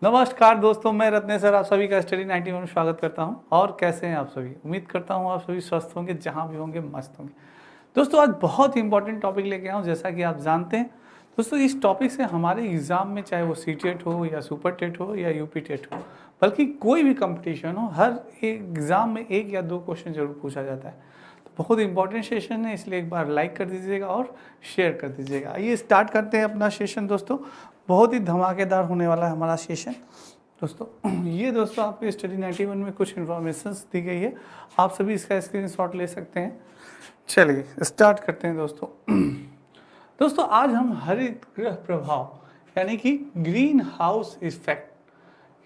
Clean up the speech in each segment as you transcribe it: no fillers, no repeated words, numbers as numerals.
नमस्कार दोस्तों, मैं रत्नेश्वर आप सभी का स्टडी 91 में स्वागत करता हूं। और कैसे हैं आप सभी? उम्मीद करता हूं आप सभी स्वस्थ होंगे, जहां भी होंगे मस्त होंगे। दोस्तों आज बहुत ही इंपॉर्टेंट टॉपिक लेके आया हूं, जैसा कि आप जानते हैं। दोस्तों इस टॉपिक से हमारे एग्जाम में, चाहे वो सीटेट हो या सुपर टेट हो या यूपी टेट हो, बल्कि कोई भी कंपटीशन हो, हर एग्जाम में एक या दो क्वेश्चन जरूर पूछा जाता है। तो बहुत इंपॉर्टेंट सेशन है, इसलिए एक बार लाइक कर दीजिएगा और शेयर कर दीजिएगा। आइए स्टार्ट करते हैं अपना सेशन। दोस्तों बहुत ही धमाकेदार होने वाला है हमारा सेशन। दोस्तों ये दोस्तों आपके स्टडी 91 में कुछ इन्फॉर्मेशन दी गई है, आप सभी इसका स्क्रीनशॉट ले सकते हैं। चलिए स्टार्ट करते हैं दोस्तों। दोस्तों आज हम हरित गृह प्रभाव यानी कि ग्रीन हाउस इफेक्ट,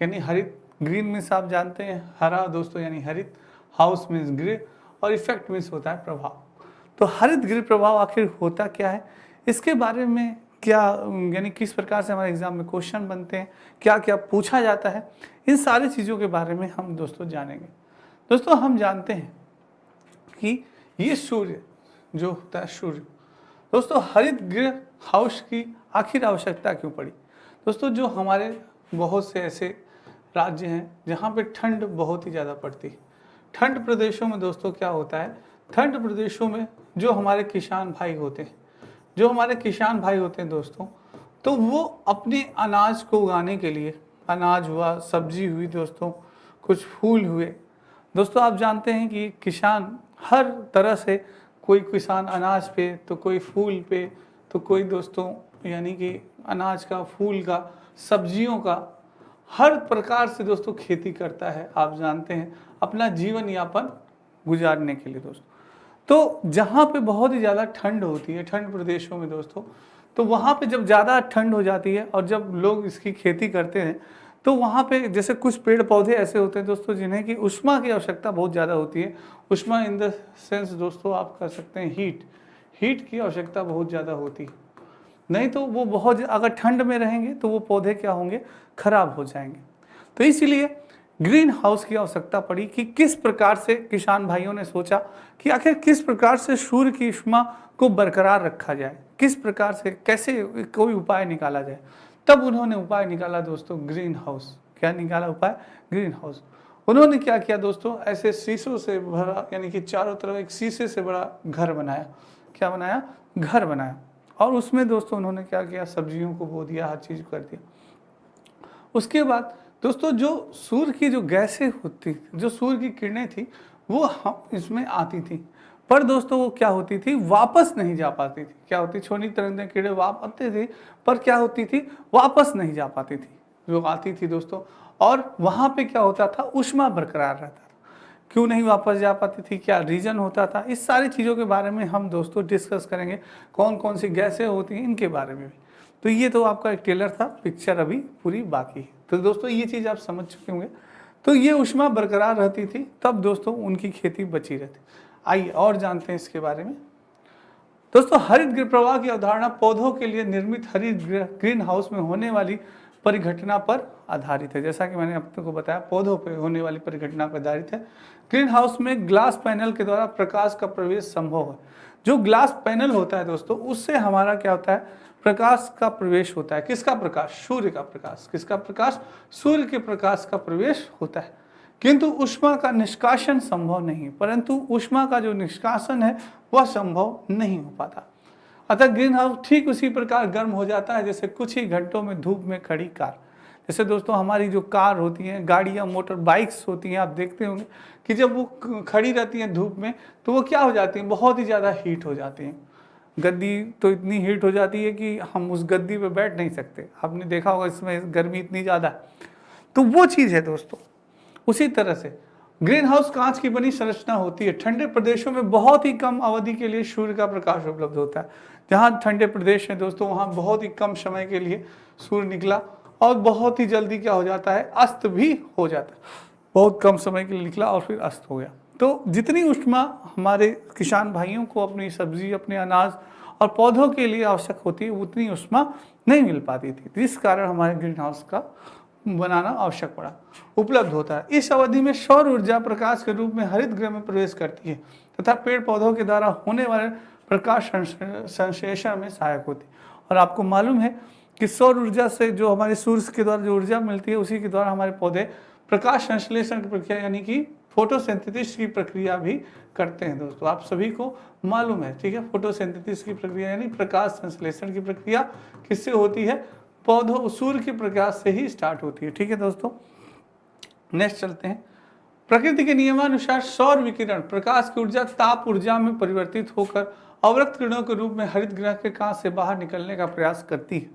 यानी हरित, ग्रीन मीन्स आप जानते हैं हरा दोस्तों, यानी हरित, हाउस मीन्स गृह और इफेक्ट मीन्स होता है प्रभाव। तो हरित गृह प्रभाव आखिर होता क्या है, इसके बारे में क्या, यानी किस प्रकार से हमारे एग्जाम में क्वेश्चन बनते हैं, क्या क्या पूछा जाता है, इन सारी चीज़ों के बारे में हम दोस्तों जानेंगे। दोस्तों हम जानते हैं कि ये सूर्य जो होता है, सूर्य दोस्तों, हरित गृह हाउस की आखिर आवश्यकता क्यों पड़ी? दोस्तों जो हमारे बहुत से ऐसे राज्य हैं जहाँ पे ठंड बहुत ही ज़्यादा पड़ती है। ठंड प्रदेशों में दोस्तों क्या होता है, ठंड प्रदेशों में जो हमारे किसान भाई होते हैं, दोस्तों, तो वो अपने अनाज को उगाने के लिए, अनाज हुआ, सब्जी हुई दोस्तों, कुछ फूल हुए। दोस्तों आप जानते हैं कि किसान हर तरह से, कोई किसान अनाज पे, तो कोई फूल पे, तो कोई दोस्तों यानी कि अनाज का, फूल का, सब्जियों का, हर प्रकार से दोस्तों खेती करता है, आप जानते हैं, अपना जीवन यापन गुजारने के लिए दोस्तों। तो जहाँ पे बहुत ही ज़्यादा ठंड होती है, ठंड प्रदेशों में दोस्तों, तो वहाँ पे जब ज़्यादा ठंड हो जाती है और जब लोग इसकी खेती करते हैं, तो वहाँ पे जैसे कुछ पेड़ पौधे ऐसे होते हैं दोस्तों जिन्हें कि ऊष्मा की आवश्यकता बहुत ज़्यादा होती है। ऊष्मा इन द सेंस दोस्तों आप कर सकते हैं हीट की आवश्यकता बहुत ज़्यादा होती है। नहीं तो वो बहुत, अगर ठंड में रहेंगे तो वो पौधे क्या होंगे, खराब हो जाएंगे। तो इसीलिए ग्रीन हाउस की आवश्यकता पड़ी कि किस प्रकार से किसान भाइयों ने सोचा कि आखिर किस प्रकार से सूर्य की ऊष्मा को बरकरार रखा जाए, किस प्रकार से, कैसे कोई उपाय निकाला जाए। तब उन्होंने उपाय निकाला दोस्तों ग्रीन हाउस। क्या निकाला उपाय? Green house. उन्होंने क्या किया दोस्तों, ऐसे शीशों से भरा, यानी कि चारों तरफ एक शीशे से बड़ा घर बनाया। क्या बनाया? घर बनाया। और उसमें दोस्तों उन्होंने क्या किया, सब्जियों को बो दिया, हर चीज़ कर दिया। उसके बाद दोस्तों जो सूर्य की जो गैसें होती, जो सूर्य की किरणें थी, वो हम इसमें आती थी, पर दोस्तों वो क्या होती थी, वापस नहीं जा पाती थी। क्या होती, छोटी तरंगें किरणें वापस आती थी, पर क्या होती थी, वापस नहीं जा पाती थी, जो आती थी दोस्तों। और वहाँ पे क्या होता था, ऊष्मा बरकरार रहता था। क्यों नहीं वापस जा पाती थी, क्या रीजन होता था, इस सारी चीज़ों के बारे में हम दोस्तों डिस्कस करेंगे। कौन कौन सी गैसें होती हैं, इनके बारे में भी। तो ये तो आपका एक ट्रेलर था, पिक्चर अभी पूरी बाकी है। तो दोस्तों ये चीज़ आप समझ चुके होंगे। तो ये ऊष्मा बरकरार रहती थी, तब दोस्तों उनकी खेती बची रहती। आइए और जानते हैं इसके बारे में। दोस्तों हरित गृह प्रवाह की अवधारणा पौधों के लिए निर्मित हरित गृह, ग्रीन हाउस में होने वाली परिघटना पर आधारित है। जैसा कि मैंने आपको बताया, पौधों पर होने वाली परिघटना पर आधारित है। ग्रीन हाउस में ग्लास पैनल के द्वारा प्रकाश का प्रवेश संभव है। जो ग्लास पैनल होता है दोस्तों, उससे हमारा क्या होता है, प्रकाश का प्रवेश होता है। किसका प्रकाश? सूर्य का प्रकाश। किसका प्रकाश? सूर्य के प्रकाश का प्रवेश होता है। किंतु ऊष्मा का निष्कासन संभव नहीं, परंतु ऊष्मा का जो निष्कासन है वह संभव नहीं हो पाता। अतः ग्रीन हाउस ठीक उसी प्रकार गर्म हो जाता है जैसे कुछ ही घंटों में धूप में खड़ी कार। जैसे दोस्तों हमारी जो कार होती हैं, गाड़ियाँ, मोटर बाइक्स होती हैं, आप देखते होंगे कि जब वो खड़ी रहती हैं धूप में, तो वो क्या हो जाती हैं, बहुत ही ज़्यादा हीट हो जाती हैं। गद्दी तो इतनी हीट हो जाती है कि हम उस गद्दी पे बैठ नहीं सकते। आपने देखा होगा, इसमें गर्मी इतनी ज़्यादा है। तो वो चीज़ है दोस्तों। उसी तरह से ग्रीन हाउस कांच की बनी संरचना होती है। ठंडे प्रदेशों में बहुत ही कम अवधि के लिए सूर्य का प्रकाश उपलब्ध होता है। जहाँ ठंडे प्रदेश हैं दोस्तों, वहाँ बहुत ही कम समय के लिए सूर्य निकला और बहुत ही जल्दी क्या हो जाता है, अस्त भी हो जाता है। बहुत कम समय के लिए निकला और फिर अस्त हो गया। तो जितनी ऊष्मा हमारे किसान भाइयों को अपनी सब्जी, अपने अनाज और पौधों के लिए आवश्यक होती है, उतनी ऊष्मा नहीं मिल पाती थी, जिस कारण हमारे ग्रीन हाउस का बनाना आवश्यक पड़ा, उपलब्ध होता है। इस अवधि में सौर ऊर्जा प्रकाश के रूप में हरित गृह में प्रवेश करती है तथा पेड़ पौधों के द्वारा होने वाले प्रकाश संश्लेषण में सहायक होती है। और आपको मालूम है कि सौर ऊर्जा से जो हमारे सूर्य के द्वारा जो ऊर्जा मिलती है उसी के द्वारा हमारे पौधे प्रकाश संश्लेषण की प्रक्रिया यानी कि फोटोसिंथेसिस की प्रक्रिया भी करते हैं दोस्तों। आप सभी को मालूम है, ठीक है। फोटोसिंथेसिस की प्रक्रिया यानी प्रकाश संश्लेषण की प्रक्रिया किससे होती है? पौधों सूर्य के प्रकाश से ही स्टार्ट होती है, ठीक है दोस्तों। नेक्स्ट चलते हैं। प्रकृति के नियमानुसार सौर विकिरण प्रकाश की ऊर्जा ताप ऊर्जा में परिवर्तित होकर अवरक्त किरणों के रूप में हरित गृह के कांच से बाहर निकलने का प्रयास करती है,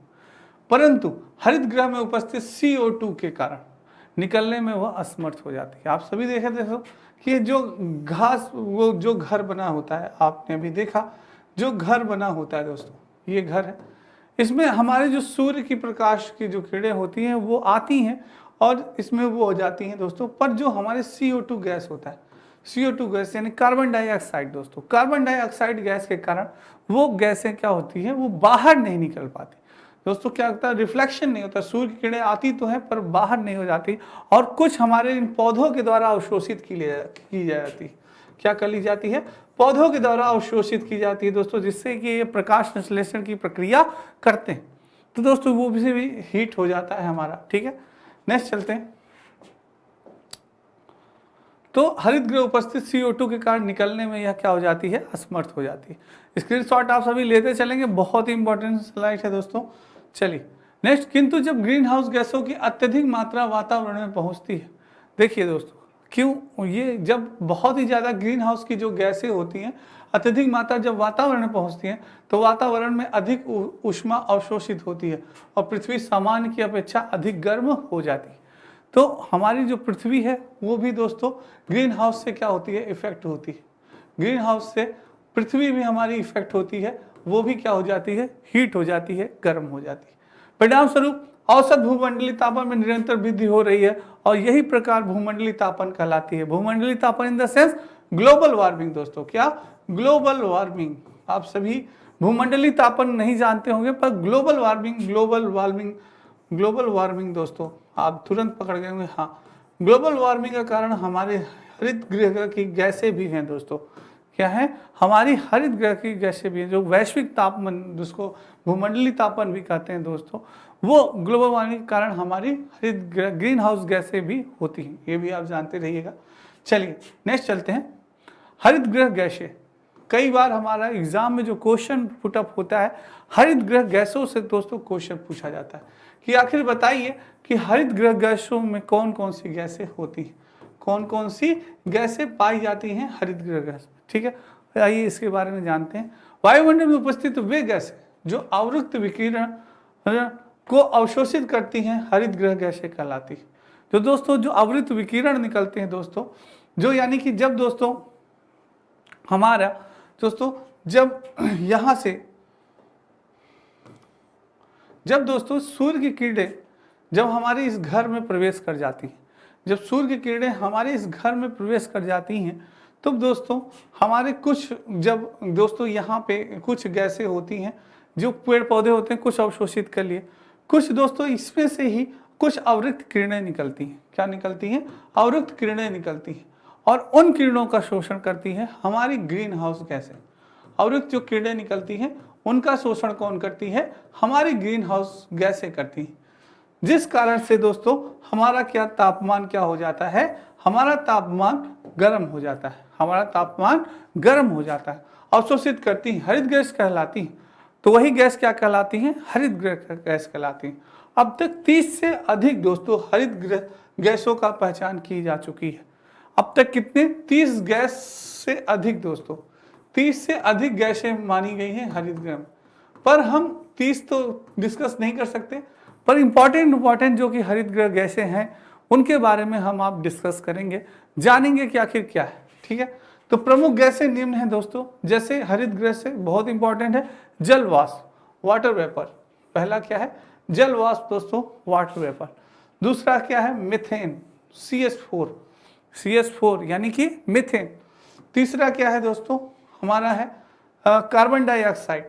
परंतु हरित गृह में उपस्थित CO2 के कारण निकलने में वह असमर्थ हो जाती है। आप सभी देखे देखो कि जो घास वो जो घर बना होता है, आपने अभी देखा जो घर बना होता है दोस्तों, ये घर है, इसमें हमारे जो सूर्य की प्रकाश की जो किरणें होती हैं वो आती हैं और इसमें वो हो जाती हैं दोस्तों। पर जो हमारे CO2 गैस होता है, CO2 गैस यानी कार्बन डाइऑक्साइड दोस्तों, कार्बन डाइऑक्साइड गैस के कारण वो गैसें क्या होती हैं, वो बाहर नहीं निकल पाती दोस्तों। क्या होता है? रिफ्लेक्शन नहीं होता, सूर्य की किरणें आती तो हैं पर बाहर नहीं हो जाती और कुछ हमारे इन पौधों के द्वारा अवशोषित की जाती है। क्या कर ली जाती है? पौधों के द्वारा अवशोषित की जाती है दोस्तों, जिससे कि ये प्रकाश संश्लेषण की प्रक्रिया करते हैं। तो दोस्तों वो भी हीट हो जाता है हमारा, ठीक है। नेक्स्ट चलते हैं। तो हरित गृह उपस्थित CO2 के कारण निकलने में यह क्या हो जाती है? असमर्थ हो जाती है। स्क्रीनशॉट आप सभी लेते चलेंगे, बहुत ही इंपॉर्टेंट स्लाइड है दोस्तों। चलिए नेक्स्ट। किंतु जब ग्रीन हाउस गैसों की अत्यधिक मात्रा वातावरण में पहुंचती है, देखिए दोस्तों क्यों, ये जब बहुत ही ज़्यादा ग्रीन हाउस की जो गैसें होती हैं अत्यधिक मात्रा जब वातावरण में पहुंचती हैं तो वातावरण में अधिक ऊष्मा अवशोषित होती है और पृथ्वी सामान्य की अपेक्षा अधिक गर्म हो जाती है। तो हमारी जो पृथ्वी है वो भी दोस्तों ग्रीन हाउस से क्या होती है? इफेक्ट होती है। ग्रीन हाउस से पृथ्वी भी हमारी इफेक्ट होती है, वो भी क्या हो जाती है? हीट हो जाती है, गर्म हो जाती है। परिणाम स्वरूप औसत भूमंडलीय तापमान में निरंतर वृद्धि हो रही है और यही प्रकार भूमंडलीय तापन कहलाती है। भूमंडलीय तापन in the sense global warming दोस्तों। क्या? Global warming. आप सभी भूमंडलीय तापन नहीं जानते होंगे पर ग्लोबल वार्मिंग दोस्तों आप तुरंत पकड़ गए होंगे। हाँ, ग्लोबल वार्मिंग का कारण हमारे हरित गृह की गैसें भी हैं दोस्तों। क्या है? हमारी हरित गृह की गैसें भी हैं, जो वैश्विक तापमान जिसको भूमंडलीय तापन भी कहते हैं दोस्तों, वो ग्लोबल वार्मिंग के कारण हमारी हरित ग्रीन हाउस गैसें भी होती हैं, ये भी आप जानते रहिएगा। चलिए नेक्स्ट चलते हैं। हरित गृह गैसें, कई बार हमारा एग्जाम में जो क्वेश्चन पुटअप होता है हरित गृह गैसों से दोस्तों क्वेश्चन पूछा जाता है कि आखिर बताइए कि हरित गृह गैसों में कौन कौन सी गैसें होती हैं, कौन कौन सी गैसें पाई जाती हैं हरित गृह गैस, ठीक है। आइए इसके बारे में जानते हैं। वायुमंडल में उपस्थित वे गैसें जो अवरक्त विकिरण को अवशोषित करती हैं हरित गृह गैसें कहलाती है। तो दोस्तों जो अवरक्त विकिरण निकलते हैं दोस्तों, जो यानी कि जब दोस्तों हमारा दोस्तों जब यहाँ से जब दोस्तों सूर्य की किरणें जब हमारे इस घर में प्रवेश कर जाती हैं, जब सूर्य की किरणें हमारे इस घर में प्रवेश कर जाती हैं तो दोस्तों हमारे कुछ जब दोस्तों यहाँ पे कुछ गैसें होती हैं जो पेड़ पौधे होते हैं कुछ अवशोषित कर लिए, कुछ दोस्तों इसमें से ही कुछ अवरक्त किरणें निकलती हैं। क्या निकलती हैं? अवरक्त किरणें निकलती हैं और उन किरणों का शोषण करती है हमारी ग्रीन हाउस गैसें। अवरक्त जो किरणें निकलती हैं उनका शोषण कौन करती है? हमारी ग्रीन हाउस गैसें करती हैं, जिस कारण से दोस्तों हमारा क्या तापमान क्या हो जाता है? हमारा तापमान गर्म हो जाता है, हमारा तापमान गर्म हो जाता है। अवशोषित करती हैं, हरित गैस कहलाती हैं। तो वही गैस क्या कहलाती हैं? हरित गैस कहलाती हैं। अब तक 30 से अधिक दोस्तों हरित गैसों का पहचान की जा चुकी है। अब तक कितने? 30 गैस से अधिक दोस्तों, 30 से अधिक गैसें मानी गई हैं हरित गृह में। पर हम 30 तो डिस्कस नहीं कर सकते, पर इंपॉर्टेंट जो कि हरित गृह गैसें हैं उनके बारे में हम आप डिस्कस करेंगे, जानेंगे कि आखिर क्या है, ठीक है। तो प्रमुख गैसें निम्न हैं दोस्तों, जैसे हरित गृह से बहुत इंपॉर्टेंट है जल वाष्प, वाटर वेपर। पहला क्या है? जल वाष्प दोस्तों, वाटर वेपर। दूसरा क्या है? मीथेन, CH4 यानी कि मीथेन। तीसरा क्या है दोस्तों? हमारा है कार्बन डाइऑक्साइड।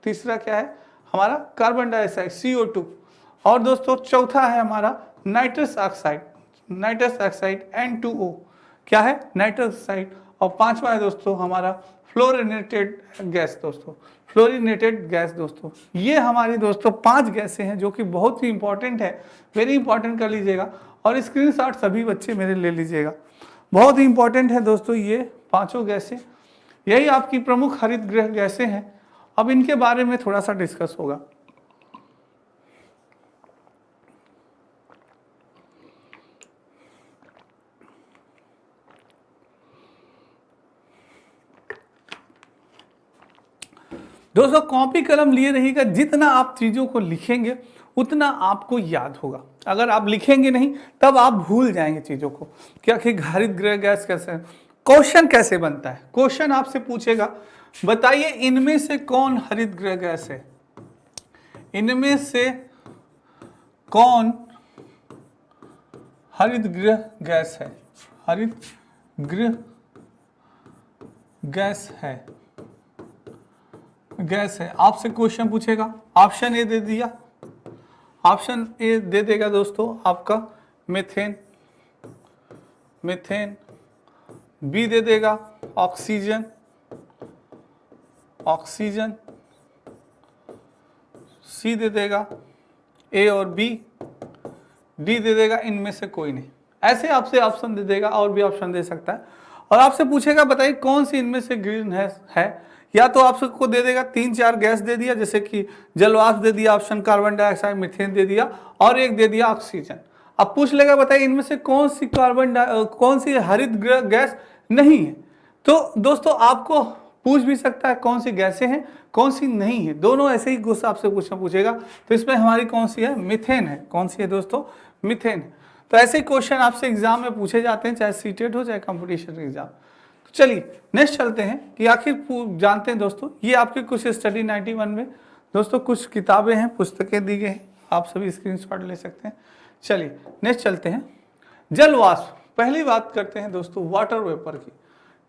तीसरा क्या है हमारा? Carbon dioxide CO2। और दोस्तों चौथा है हमारा नाइट्रस ऑक्साइड, N2O। क्या है? Nitrous oxide. और पांचवा है दोस्तों हमारा फ्लोरिनेटेड गैस दोस्तों, फ्लोरिनेटेड गैस दोस्तों। ये हमारी दोस्तों 5 गैसें हैं जो कि बहुत ही इंपॉर्टेंट है, वेरी इंपॉर्टेंट कर लीजिएगा और स्क्रीनशॉट सभी बच्चे मेरे ले लीजिएगा। बहुत ही इंपॉर्टेंट है दोस्तों ये 5 गैसें, यही आपकी प्रमुख हरित गृह गैसें हैं। अब इनके बारे में थोड़ा सा डिस्कस होगा। दोस्तों कॉपी कलम लिए रहिएगा, जितना आप चीज़ों को लिखेंगे उतना आपको याद होगा। अगर आप लिखेंगे नहीं तब आप भूल जाएंगे चीज़ों को। क्या कि हरित गृह गैस कैसे, क्वेश्चन कैसे बनता है, क्वेश्चन आपसे पूछेगा बताइए इनमें से कौन हरित गृह गैस है, इनमें से कौन हरित गृह गैस है, हरित गृह गैस है, गैस है। आपसे क्वेश्चन पूछेगा, ऑप्शन ए दे दिया, ऑप्शन ए दे देगा दोस्तों आपका मीथेन, मीथेन। बी दे देगा ऑक्सीजन, ऑक्सीजन। सी दे देगा ए और बी, डी दे देगा इनमें से कोई नहीं। ऐसे आपसे ऑप्शन दे देगा, और भी ऑप्शन दे सकता है। और आपसे पूछेगा बताइए कौन सी इनमें से ग्रीन है। या तो आप सबको दे देगा 3-4 गैस दे दिया, जैसे कि जलवाष्प दे दिया, ऑप्शन कार्बन डाइऑक्साइड, मीथेन दे दिया, और एक दे दिया ऑक्सीजन। अब पूछ लेगा बताइए इनमें से कौन सी हरित गृह गैस नहीं है। तो दोस्तों आपको पूछ भी सकता है कौन सी गैसें हैं, कौन सी नहीं है, दोनों ऐसे ही गुस्सा आपसे पूछेगा। तो इसमें हमारी कौन सी है, मीथेन है। कौन सी है दोस्तों, मीथेन। तो ऐसे क्वेश्चन आपसे एग्जाम में पूछे जाते हैं, चाहे सीटेट हो चाहे कंपटीशन एग्जाम। तो चलिए नेक्स्ट चलते हैं कि आखिर जानते हैं दोस्तों, ये आपके कुछ स्टडी 91 में दोस्तों कुछ किताबें हैं, पुस्तकें दी गई हैं, आप सभी स्क्रीनशॉट ले सकते हैं। चलिए नेक्स्ट चलते हैं, जलवाष्प। पहली बात करते हैं दोस्तों वाटर वेपर की।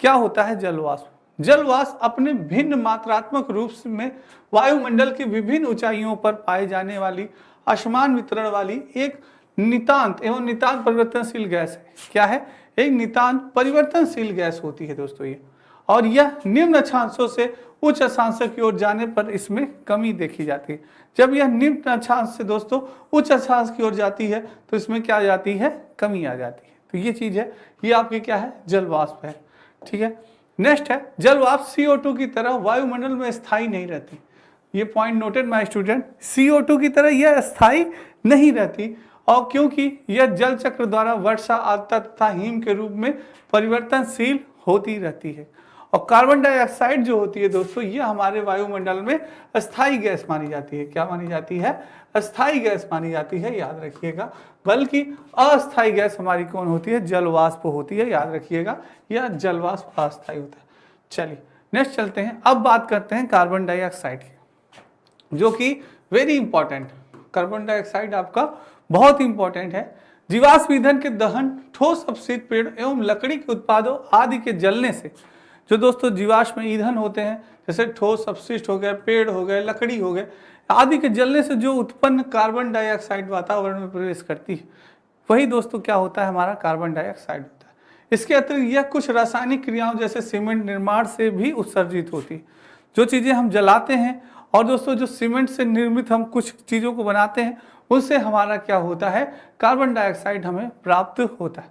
क्या होता है जलवाष्प? जलवाष्प अपने भिन्न मात्रात्मक रूप में वायुमंडल की विभिन्न ऊंचाइयों पर पाए जाने वाली असमान वितरण वाली एक नितांत एवं नितांत परिवर्तनशील गैस है। क्या है? एक नितांत परिवर्तनशील गैस होती है दोस्तों ये, और यह निम्न अक्षांशों से उच्च अक्षांशों की ओर जाने पर इसमें कमी देखी जाती है। जब यह निम्न अक्षांश से दोस्तों उच्च अक्षांश की ओर जाती है तो इसमें क्या आ जाती है, कमी आ जाती है। तो ये चीज है, ये आपकी क्या है, जलवाष्प है। ठीक है, नेक्स्ट है जलवाष्प CO2 की तरह वायुमंडल में स्थायी नहीं रहती। ये point noted my student, CO2 की तरह यह स्थायी नहीं रहती, और क्योंकि यह जल चक्र द्वारा वर्षा, आर्द्रता तथा हिम के रूप में परिवर्तनशील होती रहती है। और कार्बन डाइऑक्साइड जो होती है दोस्तों, ये हमारे वायुमंडल में अस्थायी गैस मानी जाती है। क्या मानी जाती है? अस्थायी गैस मानी जाती है, याद रखिएगा। बल्कि अस्थायी गैस हमारी कौन होती है? जलवाष्प होती है, याद रखिएगा। यह जलवाष्प अस्थायी होता है। चलिए नेक्स्ट चलते हैं, अब बात करते हैं कार्बन डाइऑक्साइड की, जो कि वेरी इंपॉर्टेंट। कार्बन डाइऑक्साइड आपका बहुत इंपॉर्टेंट है। जीवाश्म ईंधन के दहन, ठोस अपशिष्ट, पेड़ एवं लकड़ी के उत्पादों आदि के जलने से जो दोस्तों जीवाश्म ईंधन होते हैं, जैसे ठोस अपशिष्ट हो गए, पेड़ हो गए, लकड़ी हो गए आदि के जलने से जो उत्पन्न कार्बन डाइऑक्साइड वातावरण में प्रवेश करती है, वही दोस्तों क्या होता है, हमारा कार्बन डाइऑक्साइड होता है। इसके अतिरिक्त यह कुछ रासायनिक क्रियाओं जैसे सीमेंट निर्माण से भी उत्सर्जित होती है। जो चीज़ें हम जलाते हैं और दोस्तों जो सीमेंट से निर्मित हम कुछ चीज़ों को बनाते हैं, उससे हमारा क्या होता है, कार्बन डाइऑक्साइड हमें प्राप्त होता है।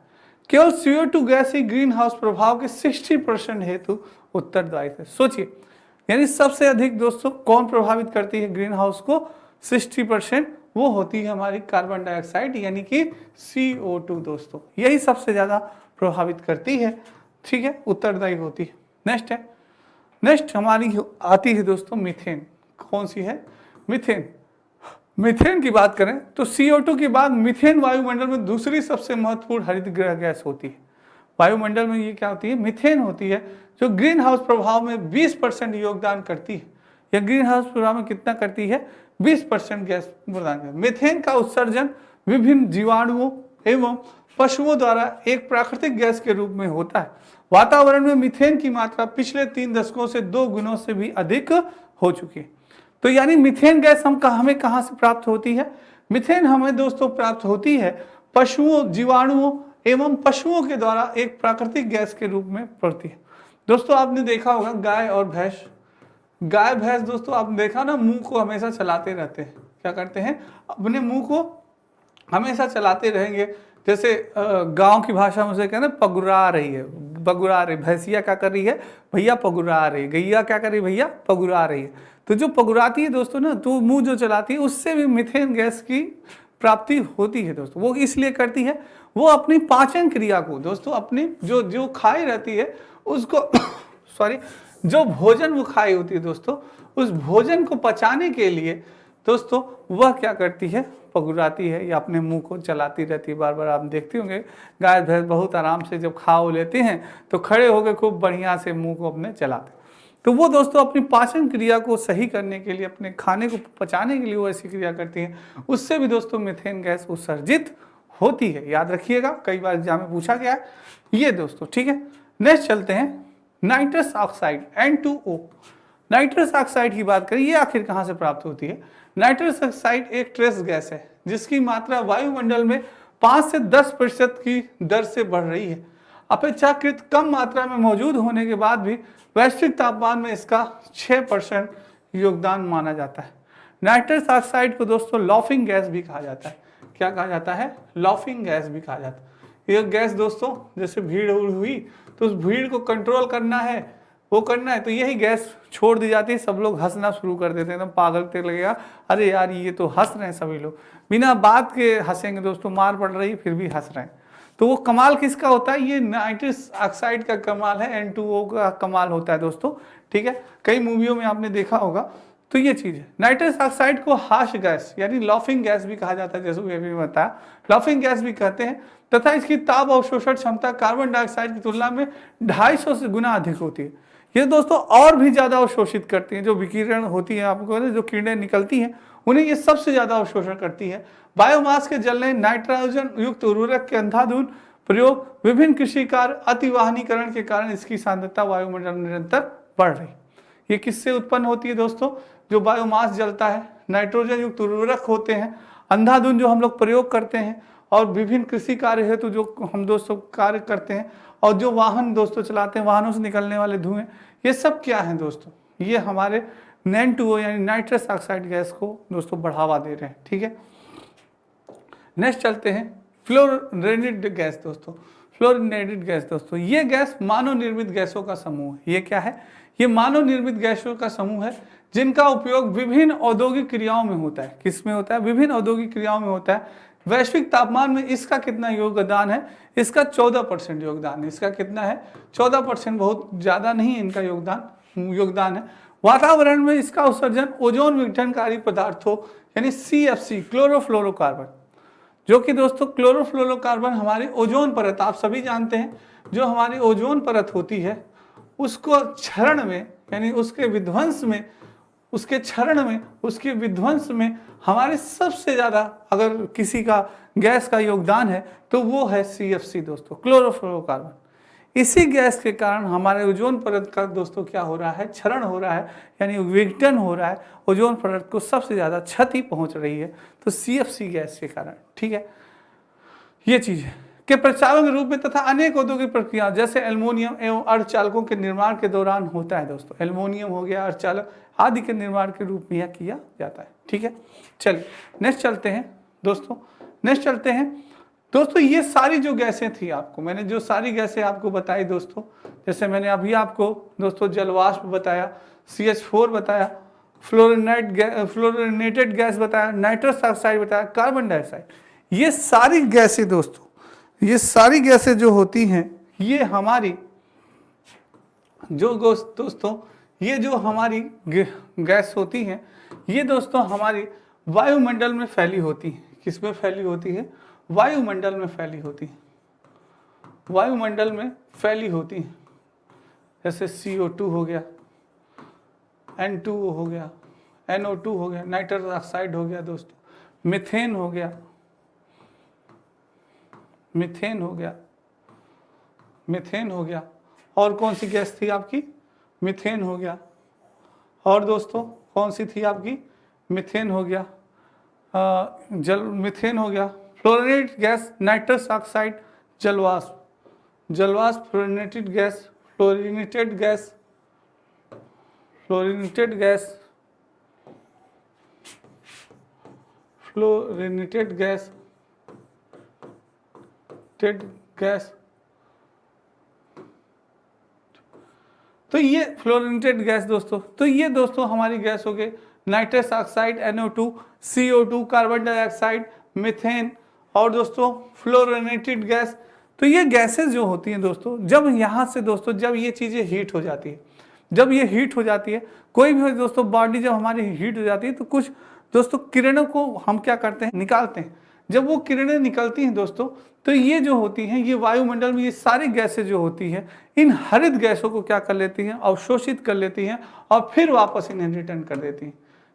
केवल CO2 गैस ही ग्रीन हाउस प्रभाव के 60% हेतु उत्तरदायी है। सोचिए, यानी सबसे अधिक दोस्तों कौन प्रभावित करती है ग्रीन हाउस को? 60%, वो होती है हमारी कार्बन डाइऑक्साइड, यानी कि CO2 दोस्तों, यही सबसे ज्यादा प्रभावित करती है। ठीक है, उत्तरदायी होती है। नेक्स्ट है, नेक्स्ट हमारी आती है दोस्तों मीथेन। कौन सी है? मीथेन। मीथेन की बात करें तो CO2 के बाद मीथेन वायुमंडल में दूसरी सबसे महत्वपूर्ण हरित गृह गैस होती है। वायुमंडल में ये क्या होती है? मीथेन होती है, जो ग्रीन हाउस प्रभाव में 20% योगदान करती है। यह ग्रीन हाउस प्रभाव में कितना करती है? 20% गैस प्रदान करती है। मीथेन का उत्सर्जन विभिन्न जीवाणुओं एवं पशुओं द्वारा एक प्राकृतिक गैस के रूप में होता है। वातावरण में मीथेन की मात्रा पिछले 3 दशकों से 2 गुणों से भी अधिक हो चुकी है। तो यानी मीथेन गैस हमें कहाँ से प्राप्त होती है? मीथेन हमें दोस्तों प्राप्त होती है पशुओं, जीवाणुओं एवं पशुओं के द्वारा एक प्राकृतिक गैस के रूप में पड़ती है। दोस्तों आपने देखा होगा गाय और भैंस, गाय भैंस दोस्तों आपने देखा ना, मुंह को हमेशा चलाते रहते हैं। क्या करते हैं, अपने मुंह को हमेशा चलाते रहेंगे। जैसे गांव की भाषा में उसे कहना पगुरा रही है, पगुरा रही। भैंसिया क्या कर रही है भैया, पगुरा रही। गैया क्या कर रही है भैया, पगुरा रही है। तो जो पगुराती है दोस्तों ना, तो मुंह जो चलाती है, उससे भी मीथेन गैस की प्राप्ति होती है दोस्तों। वो इसलिए करती है, वो अपनी पाचन क्रिया को दोस्तों, अपनी जो जो खाई रहती है उसको सॉरी, जो भोजन वो खाई होती है दोस्तों, उस भोजन को पचाने के लिए दोस्तों वह क्या करती है, पगुराती है या अपने मुंह को चलाती रहती है बार बार। आप देखते होंगे गाय भैंस बहुत आराम से जब खा लेते हैं तो खड़े होकर खूब बढ़िया से मुंह को अपने चलाते हैं। तो वो दोस्तों अपनी पाचन क्रिया को सही करने के लिए, अपने खाने को पचाने के लिए वो ऐसी क्रिया करती हैं। उससे भी दोस्तों मीथेन गैस उत्सर्जित होती है, याद रखिएगा, कई बार एग्जाम में पूछा गया है ये दोस्तों। ठीक है, नेक्स्ट चलते हैं, nitrous oxide N2O। Nitrous oxide की बात करें, ये आखिर कहाँ से प्राप्त होती है। नाइट्रस ऑक्साइड एक ट्रेस गैस है जिसकी मात्रा वायुमंडल में 5 से 10% की दर से बढ़ रही है। अपेक्षाकृत कम मात्रा में मौजूद होने के बाद भी वैश्विक तापमान में इसका 6% योगदान माना जाता है। नाइट्रस ऑक्साइड को दोस्तों लॉफिंग गैस भी कहा जाता है। क्या कहा जाता है, लॉफिंग गैस भी कहा जाता है। यह गैस दोस्तों, जैसे भीड़ हुई तो उस भीड़ को कंट्रोल करना है, वो करना है, तो यही गैस छोड़ दी जाती है, सब लोग हंसना शुरू कर देते हैं, एकदम पागल ते लगेगा, अरे यार ये तो हंस रहे हैं, सभी लोग बिना बात के हंसेंगे दोस्तों, मार पड़ रही फिर भी हंस रहे हैं। तो वो कमाल किसका होता है, ये नाइट्रस ऑक्साइड का कमाल है, N2O का कमाल होता है दोस्तों। ठीक है, कई मूवियों में आपने देखा होगा। तो ये चीज है, नाइट्रस ऑक्साइड को हाश गैस यानी लॉफिंग गैस भी कहा जाता है, जैसे भी बताया, लॉफिंग गैस भी कहते हैं, तथा इसकी ताप अवशोषण क्षमता कार्बन डाइऑक्साइड की तुलना में 250 से गुना अधिक होती है। ये दोस्तों और भी ज्यादा अवशोषित करती है, जो विकिरण होती है आपको जो किरणें निकलती हैं उन्हें ये सबसे ज्यादा अवशोषण करती है। बायोमास के जलने, नाइट्रोजन युक्त उर्वरक के अंधाधुंध प्रयोग, विभिन्न कृषि कार्य, अतिवाहनीकरण के कारण इसकी सांद्रता वायुमंडल में निरंतर बढ़ रही। ये किससे उत्पन्न होती है दोस्तों, जो बायोमास जलता है, नाइट्रोजन युक्त उर्वरक होते हैं, अंधाधुंध जो हम लोग प्रयोग करते हैं, और विभिन्न कृषि कार्य हेतु जो हम दोस्तों कार्य करते हैं, और जो वाहन दोस्तों चलाते हैं, वाहनों से निकलने वाले धुएं, ये सब क्या है दोस्तों, ये हमारे N2O यानी नाइट्रस ऑक्साइड गैस को दोस्तों बढ़ावा दे रहे हैं। ठीक है, नेक्स्ट चलते हैं, फ्लोरिनेटेड गैस दोस्तों। फ्लोरिनेटेड गैस दोस्तों, ये गैस मानव निर्मित गैसों का समूह है। ये क्या है, ये मानव निर्मित गैसों का समूह है जिनका उपयोग विभिन्न औद्योगिक क्रियाओं में होता है। किस में होता है, विभिन्न औद्योगिक क्रियाओं में होता है। वैश्विक तापमान में इसका कितना योगदान है, इसका 14% योगदान है। इसका कितना है, 14%, बहुत ज्यादा नहीं है इनका योगदान है। वातावरण में इसका उत्सर्जन ओजोन विघटनकारी पदार्थों यानी CFC, क्लोरोफ्लोरोकार्बन, जो कि दोस्तों क्लोरोफ्लोरोकार्बन हमारी ओजोन परत, आप सभी जानते हैं, जो हमारी ओजोन परत होती है उसको क्षरण में यानी उसके विध्वंस में, उसके क्षरण में, उसके विध्वंस में हमारे सबसे ज्यादा अगर किसी का गैस का योगदान है तो वो है CFC दोस्तों, क्लोरोफ्लोरोकार्बन। इसी गैस के कारण हमारे ओजोन परत का दोस्तों क्या हो रहा है, क्षरण हो रहा है, यानी विघटन हो रहा है, ओजोन परत को सबसे ज्यादा क्षति पहुंच रही है, तो CFC गैस के कारण। ठीक है, ये चीज है के प्रचालन के रूप में तथा अनेक औद्योगिक प्रक्रिया जैसे एल्युमिनियम एवं अर्धचालकों के निर्माण के दौरान होता है दोस्तों। एल्युमिनियम हो गया, अर्धचालक आदि के निर्माण के रूप में यह किया जाता है। ठीक है, चलिए नेक्स्ट चलते हैं दोस्तों। नेक्स्ट चलते हैं दोस्तों, ये सारी जो गैसें थी, आपको मैंने जो सारी गैसें आपको बताई दोस्तों, जैसे मैंने अभी आपको दोस्तों जलवाष्प बताया, CH4 बताया, फ्लोरिनेटेड गैस बताया, नाइट्रस ऑक्साइड बताया, कार्बन डाइऑक्साइड, ये सारी गैसें दोस्तों, ये सारी गैसें जो होती हैं, ये हमारी जो दोस्तों, ये जो हमारी गैस होती हैं, ये दोस्तों हमारी वायुमंडल में फैली होती हैं। किस में फैली होती है, वायुमंडल में फैली होती है, वायुमंडल में फैली होती है। जैसे CO2 हो गया, N2O हो गया, NO2 हो गया, नाइट्रस ऑक्साइड हो गया दोस्तों, मीथेन हो गया, मीथेन हो गया, मीथेन हो गया, और कौन सी गैस थी आपकी, मीथेन हो गया, और दोस्तों कौन सी थी आपकी, मीथेन हो गया, मीथेन हो गया, फ्लोरिनेटेड गैस, नाइट्रस ऑक्साइड, जलवाष्प, fluorinated gas, fluorinated gas, fluorinated gas, fluorinated gas, gas. तो ये फ्लोरिनेटेड गैस दोस्तों, तो ये दोस्तों हमारी गैस हो गई nitrous oxide NO2, CO2 carbon dioxide, methane और दोस्तों फ्लोरिनेटेड गैस। तो ये गैसेस जो होती हैं दोस्तों, जब यहाँ से दोस्तों जब ये चीज़ें हीट हो जाती है, जब ये हीट हो जाती है, कोई भी दोस्तों बॉडी जब हमारी हीट हो जाती है तो कुछ दोस्तों किरणों को हम क्या करते हैं, निकालते हैं। जब वो किरणें निकलती हैं दोस्तों, तो ये जो होती हैं, ये वायुमंडल में ये सारी गैसें जो होती हैं, इन हरित गैसों को क्या कर लेती हैं, अवशोषित कर लेती हैं और फिर वापस इन्हें रिटर्न कर देती हैं।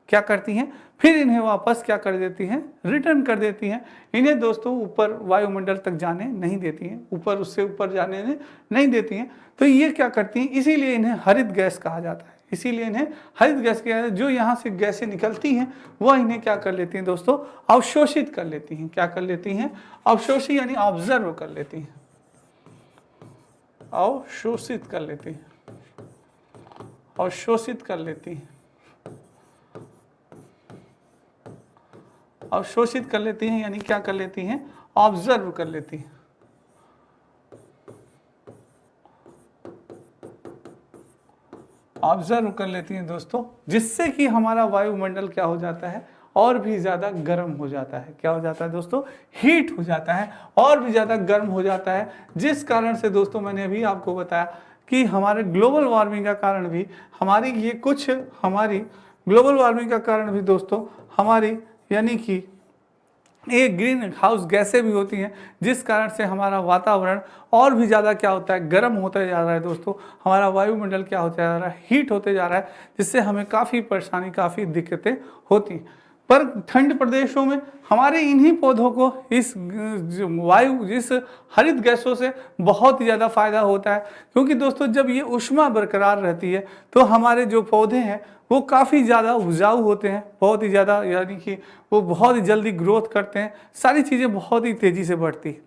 क्या करती हैं, फिर इन्हें वापस क्या कर देती हैं, रिटर्न कर देती हैं। इन्हें दोस्तों ऊपर वायुमंडल तक जाने नहीं देती हैं, ऊपर उससे ऊपर जाने नहीं देती हैं। तो ये क्या करती हैं, इसीलिए इन्हें हरित गैस कहा जाता है, इसीलिए इन्हें हरित गैस कहा जाता है। जो यहाँ से गैसें निकलती हैं वह इन्हें क्या कर लेती हैं दोस्तों, अवशोषित कर लेती हैं। क्या कर लेती हैं, अवशोषित यानी ऑब्जर्व कर लेती हैं, अवशोषित कर लेती हैं, अवशोषित कर लेती हैं, अवशोषित कर लेती हैं यानी क्या कर लेती हैं, ऑब्जर्व कर लेती हैं। ऑब्जर्व कर लेती हैं दोस्तों, जिससे कि हमारा वायुमंडल क्या हो जाता है, और भी ज़्यादा गर्म हो जाता है। क्या हो जाता है दोस्तों, हीट हो जाता है, और भी ज़्यादा गर्म हो जाता है। जिस कारण से दोस्तों मैंने अभी आपको बताया कि हमारे ग्लोबल वार्मिंग का कारण भी हमारी ये कुछ हमारी ग्लोबल वार्मिंग का कारण भी दोस्तों हमारी यानी कि ये ग्रीन हाउस गैसें भी होती हैं, जिस कारण से हमारा वातावरण और भी ज़्यादा क्या होता है, गर्म होते जा रहा है दोस्तों। हमारा वायुमंडल क्या होते जा रहा है, हीट होते जा रहा है, जिससे हमें काफ़ी परेशानी, काफ़ी दिक्कतें होती हैं। पर ठंड प्रदेशों में हमारे इन्हीं पौधों को इस इस हरित गैसों से बहुत ही ज़्यादा फायदा होता है, क्योंकि दोस्तों जब ये ऊष्मा बरकरार रहती है तो हमारे जो पौधे हैं वो काफ़ी ज़्यादा उपजाऊ होते हैं, बहुत ही ज़्यादा, यानी कि वो बहुत ही जल्दी ग्रोथ करते हैं, सारी चीज़ें बहुत ही तेज़ी से बढ़ती है।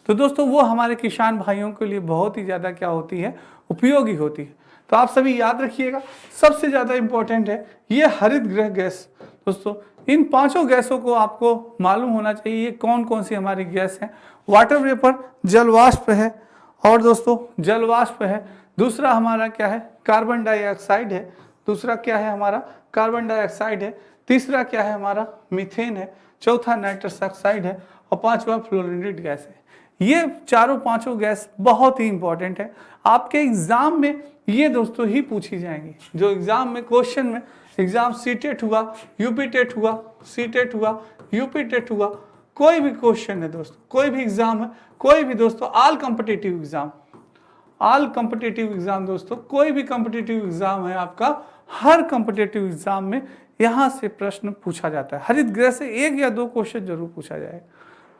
तो दोस्तों वो हमारे किसान भाइयों के लिए बहुत ही ज़्यादा क्या होती है, उपयोगी होती है। तो आप सभी याद रखिएगा, सबसे ज़्यादा इम्पोर्टेंट है ये हरित गृह गैस। दोस्तों इन पांचों गैसों को आपको मालूम होना चाहिए ये कौन कौन सी हमारी गैस हैं। वाटर वेपर जलवाष्प है, और दोस्तों जलवाष्प है। दूसरा हमारा क्या है, कार्बन डाइऑक्साइड है। दूसरा क्या है हमारा, कार्बन डाइऑक्साइड है। तीसरा क्या है हमारा, मीथेन है। चौथा नाइट्रस ऑक्साइड है, और पांचवा फ्लोरिनेटेड गैस है। ये चारों पांचों गैस बहुत ही इंपॉर्टेंट है। आपके एग्जाम में ये दोस्तों ही पूछी जाएंगी। जो एग्जाम में क्वेश्चन में एग्जाम सीटेट हुआ, यूपी टेट हुआ, सीटेट हुआ, यूपी टेट हुआ, कोई भी क्वेश्चन है दोस्तों, कोई भी एग्जाम है, कोई भी दोस्तों, all competitive exam, all competitive exam दोस्तों, कोई भी कॉम्पिटिटिव एग्जाम है आपका, हर कॉम्पिटिटिव एग्जाम में यहाँ से प्रश्न पूछा जाता है। हरित गृह से एक या दो क्वेश्चन जरूर पूछा जाएगा।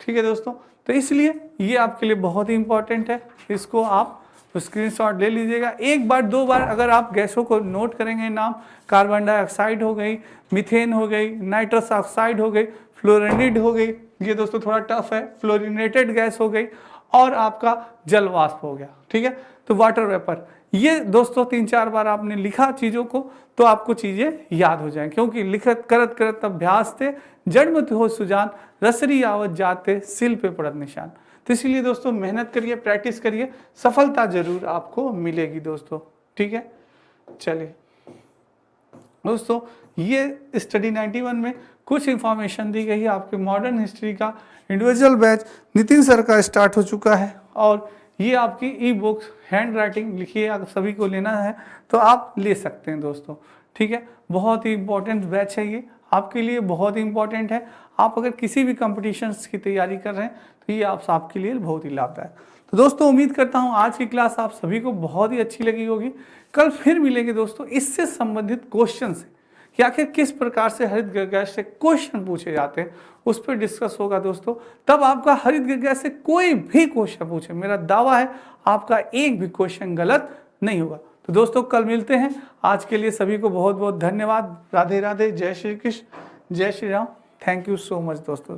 ठीक है दोस्तों, तो इसलिए ये आपके लिए बहुत ही इंपॉर्टेंट है। इसको आप स्क्रीनशॉट ले लीजिएगा। एक बार दो बार अगर आप गैसों को नोट करेंगे नाम, कार्बन डाइऑक्साइड हो गई, मीथेन हो गई, नाइट्रस ऑक्साइड हो गई, फ्लोरिनेटेड हो गई, ये दोस्तों थोड़ा टफ है, फ्लोरिनेटेड गैस हो गई, और आपका जल वाष्प हो गया। ठीक है, तो वाटर वेपर, ये दोस्तों 3-4 बार आपने लिखा चीज़ों को तो आपको चीज़ें याद हो जाएं, क्योंकि लिखत करत करत अभ्यास थे, जन्मत हो सुजान, रसरी आवत जाते, सिल पे पड़त निशान। तो इसलिए दोस्तों मेहनत करिए, प्रैक्टिस करिए, सफलता जरूर आपको मिलेगी दोस्तों। ठीक है, चलिए दोस्तों, ये स्टडी 91 में कुछ इंफॉर्मेशन दी गई है। आपके मॉडर्न हिस्ट्री का इंडिविजुअल बैच नितिन सर का स्टार्ट हो चुका है, और ये आपकी ई बुक्स हैंड राइटिंग लिखिए, अगर सभी को लेना है तो आप ले सकते हैं दोस्तों। ठीक है, बहुत ही इंपॉर्टेंट बैच है ये, आपके लिए बहुत ही इंपॉर्टेंट है। आप अगर किसी भी कॉम्पिटिशन्स की तैयारी कर रहे हैं तो ये आपके लिए बहुत ही लाभदायक। तो दोस्तों उम्मीद करता हूँ आज की क्लास आप सभी को बहुत ही अच्छी लगी होगी। कल फिर मिलेंगे दोस्तों इससे संबंधित क्वेश्चन से, कि आखिर किस प्रकार से हरित गैस से क्वेश्चन पूछे जाते हैं, उस पर डिस्कस होगा दोस्तों। तब आपका हरित गैस से कोई भी क्वेश्चन पूछे, मेरा दावा है आपका एक भी क्वेश्चन गलत नहीं होगा। तो दोस्तों कल मिलते हैं, आज के लिए सभी को बहुत बहुत धन्यवाद। राधे राधे, जय श्री कृष्ण, जय Shri Ram. Thank you so much दोस्तों।